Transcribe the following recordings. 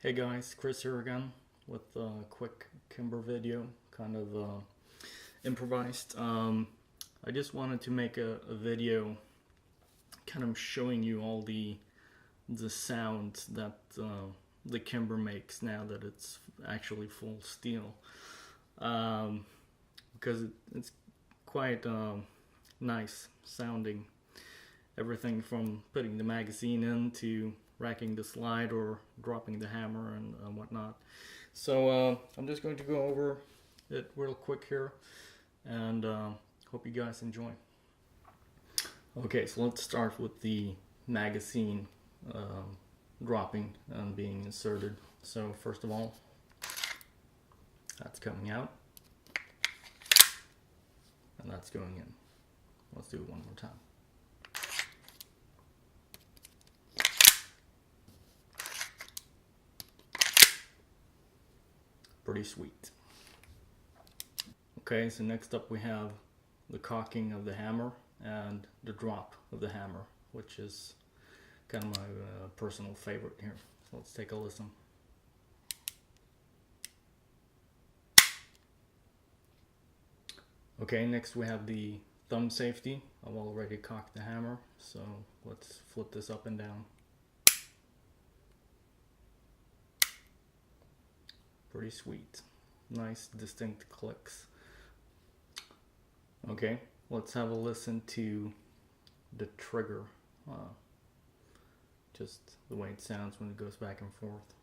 Hey guys, Chris here again with a quick Kimber video, kind of improvised. I just wanted to make a video kind of showing you all the sounds that the Kimber makes now that it's actually full steel, because it's quite nice sounding. Everything from putting the magazine in to racking the slide or dropping the hammer and whatnot. So I'm just going to go over it real quick here and hope you guys enjoy. Okay, so let's start with the magazine dropping and being inserted. So first of all, that's coming out and that's going in. Let's do it one more time. Pretty sweet. Okay, so next up we have the cocking of the hammer and the drop of the hammer, which is kind of my personal favorite here. So let's take a listen. Okay, next we have the thumb safety. I've already cocked the hammer, so let's flip this up and down. Pretty sweet. Nice distinct clicks. Okay, let's have a listen to the trigger. Just the way it sounds when it goes back and forth.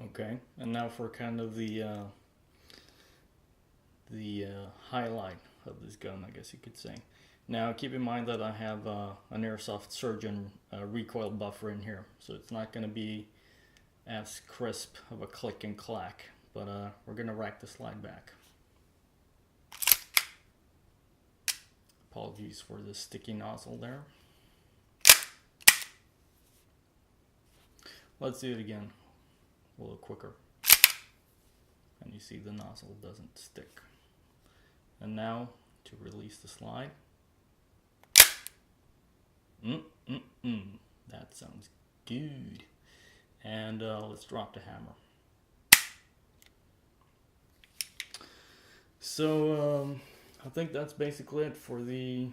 Okay, and now for kind of the highlight of this gun, I guess you could say. Now keep in mind that I have an Airsoft Surgeon recoil buffer in here, so it's not going to be as crisp of a click and clack, but we're going to rack the slide back. Apologies for the sticky nozzle there. Let's do it again, a little quicker. And you see the nozzle doesn't stick. And now to release the slide. That sounds good. And let's drop the hammer. So I think that's basically it for the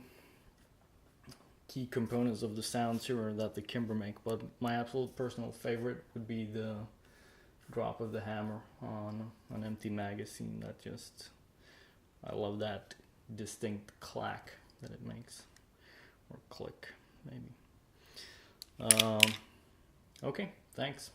key components of the sounds here that the Kimber make. But my absolute personal favorite would be the drop of the hammer on an empty magazine. That just, I love that distinct clack that it makes, or click maybe. Okay, thanks.